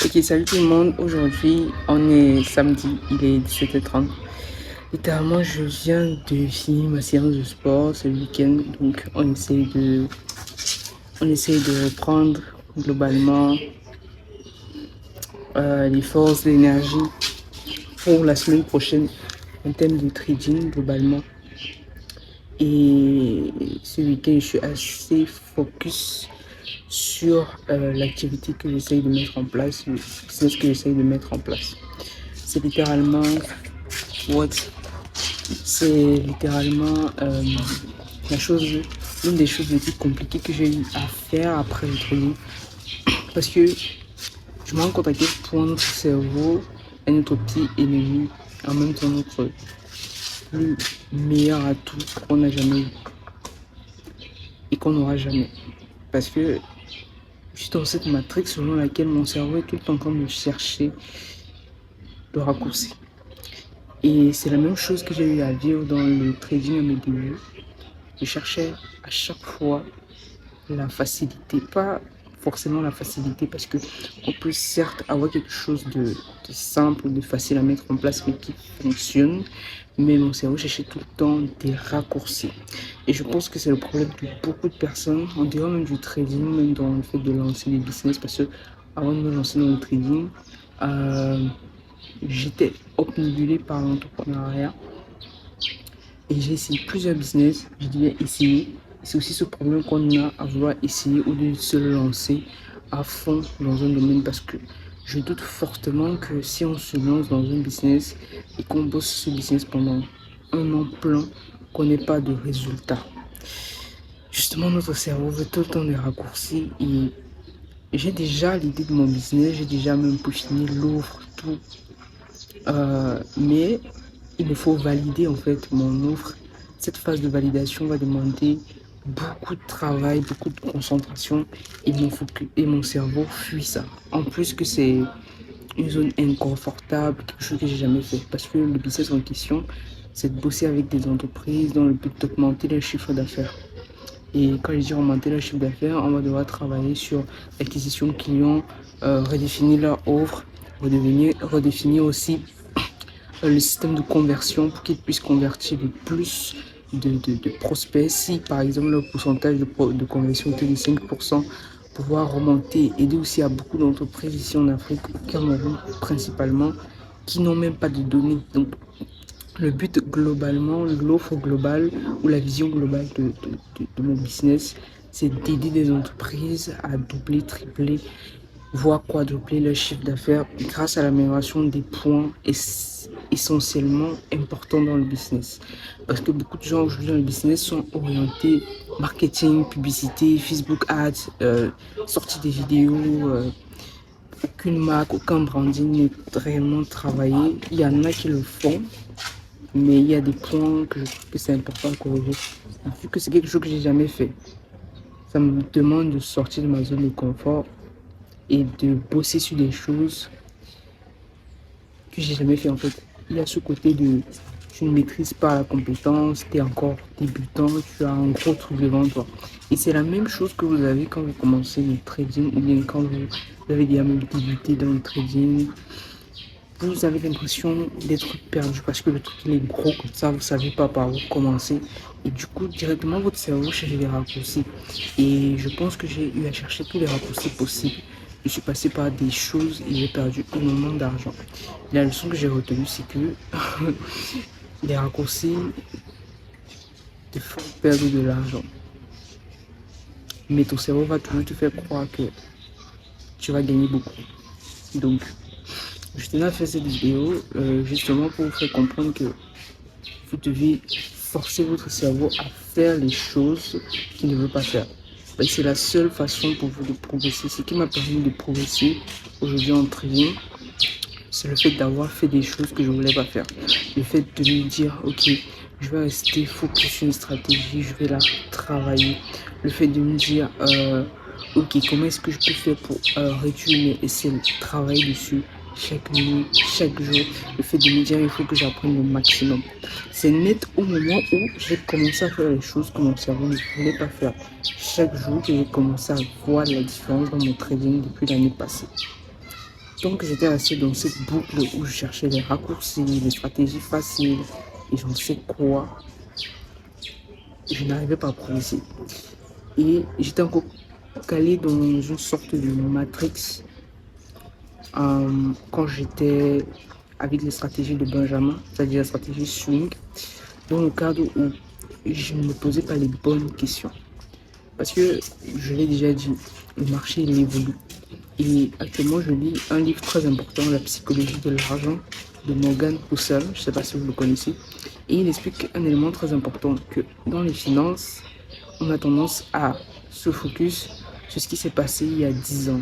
Ok, salut tout le monde. Aujourd'hui, on est samedi, il est 17h30. Littéralement, je viens de finir ma séance de sport ce week-end. Donc, on essaie de reprendre globalement les forces, l'énergie pour la semaine prochaine en termes de trading globalement. Et ce week-end, je suis assez focus sur l'activité que j'essaye de mettre en place, le business que j'essaye de mettre en place. C'est littéralement what C'est littéralement l'une des choses les plus compliquées que j'ai eu à faire après le trading. Parce que je me rends compte à quel point notre cerveau est notre petit ennemi, en même temps notre plus meilleur atout qu'on n'a jamais eu et qu'on n'aura jamais. Parce que je suis dans cette matrix selon laquelle mon cerveau est tout le temps en train de chercher le raccourci. Et c'est la même chose que j'ai eu à vivre dans le trading à mes débuts. Je cherchais à chaque fois la facilité, pas forcément la facilité parce que on peut certes avoir quelque chose de simple, de facile à mettre en place mais qui fonctionne, mais mon cerveau cherchait tout le temps des raccourcis. Et je pense que c'est le problème de beaucoup de personnes, en dehors même du trading, même dans le fait de lancer des business, parce que avant de me lancer dans le trading, j'étais obnubilé par l'entrepreneuriat et j'ai essayé plusieurs business. J'ai dit essayer. C'est aussi ce problème qu'on a à vouloir essayer au lieu de se lancer à fond dans un domaine parce que je doute fortement que si on se lance dans un business et qu'on bosse ce business pendant un an plein, qu'on n'ait pas de résultat. Justement, notre cerveau veut tout le temps des raccourcis et j'ai déjà l'idée de mon business, j'ai déjà même peaufiné l'offre, tout. Mais il me faut valider en fait mon offre. Cette phase de validation va demander beaucoup de travail, beaucoup de concentration et mon cerveau fuit ça. En plus que c'est une zone inconfortable, quelque chose que j'ai jamais fait. Parce que le business en question, c'est de bosser avec des entreprises dans le but d'augmenter leur chiffre d'affaires. Et quand je dis augmenter leur chiffre d'affaires, on va devoir travailler sur l'acquisition clients, redéfinir leur offre, redéfinir aussi le système de conversion pour qu'ils puissent convertir le plus de prospects. Si par exemple le pourcentage de conversion était de 5%, pouvoir remonter, aider aussi à beaucoup d'entreprises ici en Afrique, au Cameroun principalement, qui n'ont même pas de données. Donc le but globalement, l'offre globale ou la vision globale de mon business, c'est d'aider des entreprises à doubler, tripler, voire quadrupler leur chiffre d'affaires grâce à l'amélioration des points essentiellement importants dans le business. Parce que beaucoup de gens aujourd'hui dans le business sont orientés marketing, publicité, Facebook Ads, sortie des vidéos, aucune marque, aucun branding n'est réellement travaillé. Il y en a qui le font, mais il y a des points que je trouve que c'est important de corriger. Vu que c'est quelque chose que j'ai jamais fait, ça me demande de sortir de ma zone de confort et de bosser sur des choses que j'ai jamais fait en fait. Il y a ce côté de tu ne maîtrises pas la compétence, tu es encore débutant, tu as un gros truc devant toi. Et c'est la même chose que vous avez quand vous commencez le trading ou bien quand vous avez déjà même débuté dans le trading. Vous avez l'impression d'être perdu parce que le truc il est gros comme ça, vous ne savez pas par où commencer. Et du coup, directement, votre cerveau cherche des raccourcis. Et je pense que j'ai eu à chercher tous les raccourcis possibles. Je suis passé par des choses et j'ai perdu énormément d'argent. La leçon que j'ai retenue, c'est que les raccourcis te font perdre de l'argent. Mais ton cerveau va toujours te faire croire que tu vas gagner beaucoup. Donc, je tenais à faire cette vidéo justement pour vous faire comprendre que vous devez forcer votre cerveau à faire les choses qu'il ne veut pas faire. C'est la seule façon pour vous de progresser. Ce qui m'a permis de progresser aujourd'hui en trading, c'est le fait d'avoir fait des choses que je ne voulais pas faire. Le fait de me dire, ok, je vais rester focus sur une stratégie, je vais la travailler. Le fait de me dire, ok, comment est-ce que je peux faire pour réduire mes essais, travailler dessus chaque nuit, chaque jour. Le fait de me dire, il faut que j'apprenne le maximum. C'est net au moment où j'ai commencé à faire les choses que mon cerveau ne voulait pas faire. Chaque jour que j'ai commencé à voir la différence dans mon trading depuis l'année passée. Donc j'étais resté dans cette boucle où je cherchais les raccourcis, les stratégies faciles et j'en sais quoi. Je n'arrivais pas à progresser. Et j'étais encore calé dans une sorte de matrix quand j'étais avec les stratégies de Benjamin, c'est-à-dire la stratégie swing, dans le cadre où je ne me posais pas les bonnes questions. Parce que, je l'ai déjà dit, le marché il évolue. Et actuellement, je lis un livre très important, La psychologie de l'argent, de Morgan Housel, je ne sais pas si vous le connaissez. Et il explique un élément très important, que dans les finances, on a tendance à se focus sur ce qui s'est passé il y a 10 ans,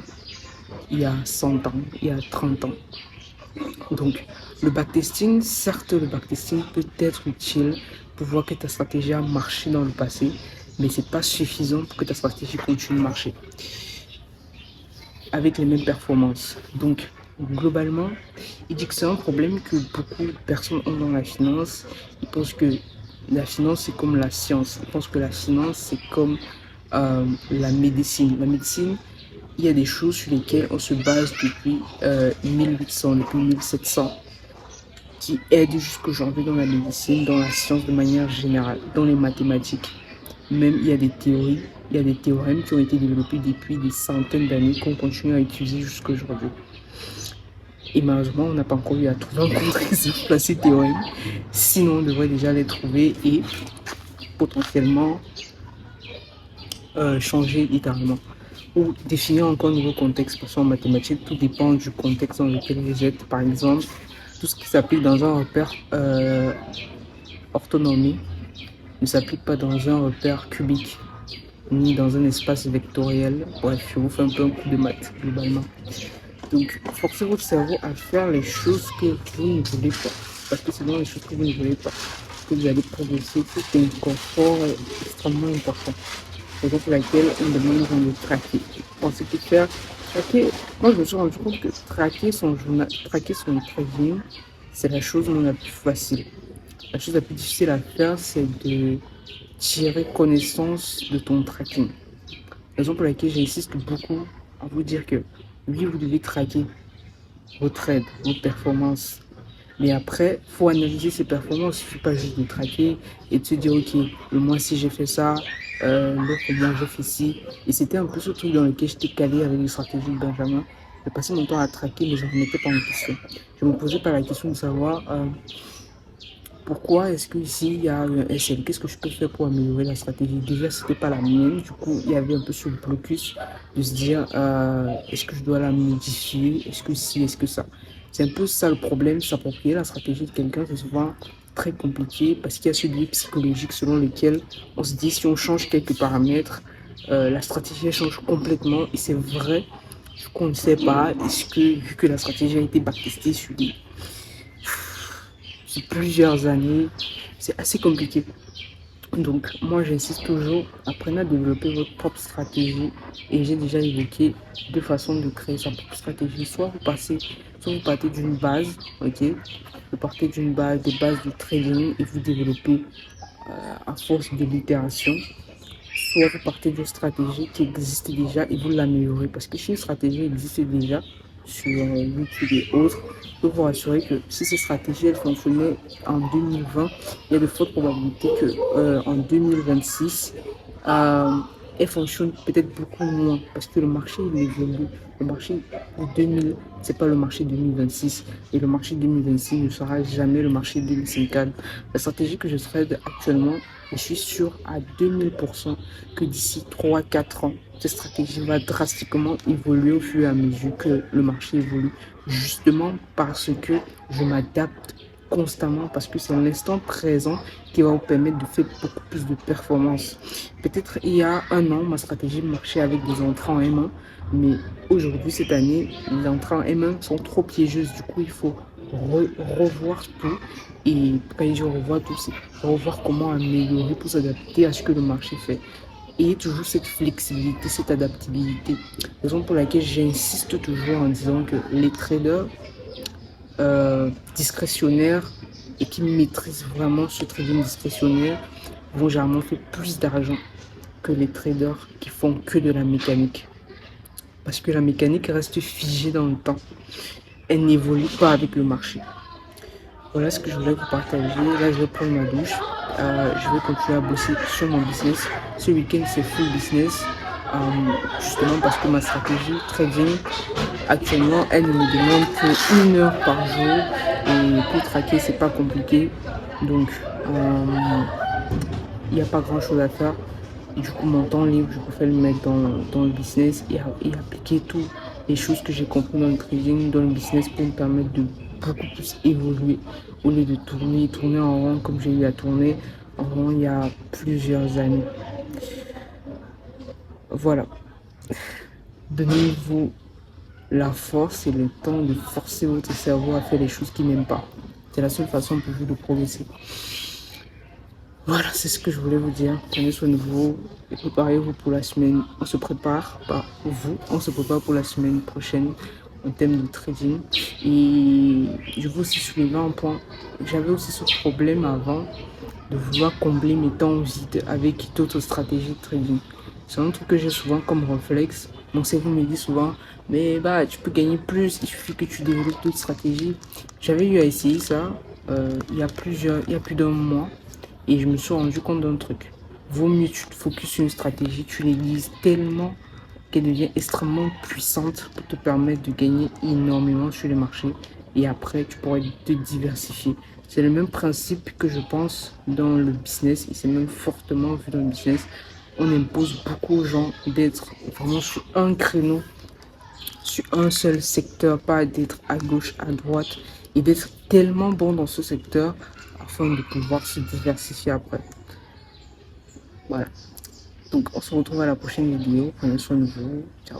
il y a 100 ans, il y a 30 ans. Donc, le backtesting, certes, le backtesting peut être utile pour voir que ta stratégie a marché dans le passé, mais ce n'est pas suffisant pour que ta stratégie continue de marcher avec les mêmes performances. Donc, globalement, il dit que c'est un problème que beaucoup de personnes ont dans la finance. Ils pensent que la finance, c'est comme la science. Ils pensent que la finance, c'est comme la médecine. La médecine, il y a des choses sur lesquelles on se base depuis 1800, depuis 1700, qui aident jusqu'aujourd'hui dans la médecine, dans la science de manière générale, dans les mathématiques. Même il y a des théories, il y a des théorèmes qui ont été développés depuis des centaines d'années qu'on continue à utiliser jusqu'à aujourd'hui. Et malheureusement, on n'a pas encore eu à trouver un contre-exemple à ces théorèmes. Sinon, on devrait déjà les trouver et potentiellement changer littéralement. Ou définir encore un nouveau contexte, parce qu'en mathématiques, tout dépend du contexte dans lequel vous êtes. Par exemple, tout ce qui s'applique dans un repère orthonormé ne s'applique pas dans un repère cubique, ni dans un espace vectoriel. Bref, je vous fais un peu un coup de maths, globalement. Donc, forcez votre cerveau à faire les choses que vous ne voulez pas. Parce que c'est dans les choses que vous ne voulez pas que vous allez progresser. C'est un confort extrêmement important. Raison pour laquelle on demande aux gens de traquer. Pensez que faire traquer. Moi, je me suis rendu compte que traquer son journal, traquer son trading, c'est la chose la plus facile. La chose la plus difficile à faire, c'est de tirer connaissance de ton tracking. Raison pour laquelle j'insiste beaucoup à vous dire que oui, vous devez traquer vos trades, vos performances. Mais après, il faut analyser ces performances. Il ne suffit pas juste de traquer et de se dire, ok, le mois-ci j'ai fait ça, l'autre mois j'ai fait ci. Et c'était un peu ce truc dans lequel j'étais calé avec les stratégies de Benjamin. J'ai passé mon temps à traquer, mais je ne remettais pas en question. Je ne me posais pas la question de savoir pourquoi est-ce que ici il y a un SL, qu'est-ce que je peux faire pour améliorer la stratégie. Déjà, c'était pas la mienne. Du coup, il y avait un peu ce blocus de se dire, est-ce que je dois la modifier, est-ce que si, est-ce que ça. C'est un peu ça le problème, s'approprier la stratégie de quelqu'un, c'est souvent très compliqué parce qu'il y a ce biais psychologique selon lequel on se dit si on change quelques paramètres, la stratégie change complètement. Et c'est vrai qu'on ne sait pas, est-ce que vu que la stratégie a été backtestée sur plusieurs années, c'est assez compliqué. Donc moi j'insiste toujours, apprenez à développer votre propre stratégie et j'ai déjà évoqué deux façons de créer sa propre stratégie. Soit vous partez d'une base, ok, vous partez d'une base, des bases de trading et vous développez à force de l'itération. Soit vous partez d'une stratégie qui existe déjà et vous l'améliorez parce que si une stratégie existe déjà sur YouTube et autres, je peux vous rassurer que si ces stratégies elles fonctionnaient en 2020, il y a de fortes probabilités que en 2026 elles fonctionnent peut-être beaucoup moins parce que le marché il évolue. Le marché de 2000, c'est pas le marché 2026 et le marché 2026 ne sera jamais le marché 2050. La stratégie que je trade actuellement, je suis sûr à 2000% que d'ici 3-4 ans, cette stratégie va drastiquement évoluer au fur et à mesure que le marché évolue. Justement parce que je m'adapte constamment, parce que c'est l'instant présent qui va vous permettre de faire beaucoup plus de performances. Peut-être il y a un an, ma stratégie marchait avec des entrées en M1, mais aujourd'hui, cette année, les entrées en M1 sont trop piégeuses. Du coup, il faut revoir tout. Et quand je revois tout, c'est revoir comment améliorer pour s'adapter à ce que le marché fait. Et toujours cette flexibilité, cette adaptabilité. Raison pour laquelle j'insiste toujours en disant que les traders discrétionnaires et qui maîtrisent vraiment ce trading discrétionnaire vont généralement faire plus d'argent que les traders qui font que de la mécanique. parce que la mécanique reste figée dans le temps. Elle n'évolue pas avec le marché. Voilà ce que je voulais vous partager. Là, je vais prendre ma douche. Je vais continuer à bosser sur mon business. Ce week-end, c'est full business. Justement parce que ma stratégie trading, actuellement, elle ne me demande que 1 heure par jour. Et pour traquer, c'est pas compliqué. Donc, il n'y a pas grand chose à faire. Et du coup, mon temps libre, je préfère le mettre dans le business et appliquer toutes les choses que j'ai compris dans le trading, dans le business pour me permettre de beaucoup plus évoluer au lieu de tourner en rond comme j'ai eu à tourner en rond il y a plusieurs années. Voilà. Donnez-vous la force et le temps de forcer votre cerveau à faire les choses qu'il n'aime pas. C'est la seule façon pour vous de progresser. Voilà, c'est ce que je voulais vous dire. Prenez soin de vous et préparez-vous pour la semaine. On se prépare pour la semaine prochaine en termes de trading. Et je veux aussi soulever un point. J'avais aussi ce problème avant de vouloir combler mes temps vides avec d'autres stratégies de trading. C'est un truc que j'ai souvent comme réflexe. Mon cerveau me dit souvent, mais bah tu peux gagner plus, il suffit que tu développes d'autres stratégies. J'avais eu à essayer ça il y a plus d'un mois. Et je me suis rendu compte d'un truc. Vaut mieux tu te focuses sur une stratégie, tu l'aiguises tellement qu'elle devient extrêmement puissante pour te permettre de gagner énormément sur les marchés. Et après, tu pourrais te diversifier. C'est le même principe que je pense dans le business et c'est même fortement vu dans le business. On impose beaucoup aux gens d'être vraiment sur un créneau, sur un seul secteur, pas d'être à gauche, à droite et d'être tellement bon dans ce secteur afin de pouvoir se diversifier après. Voilà. Donc on se retrouve à la prochaine vidéo. Prenez soin de vous. Ciao.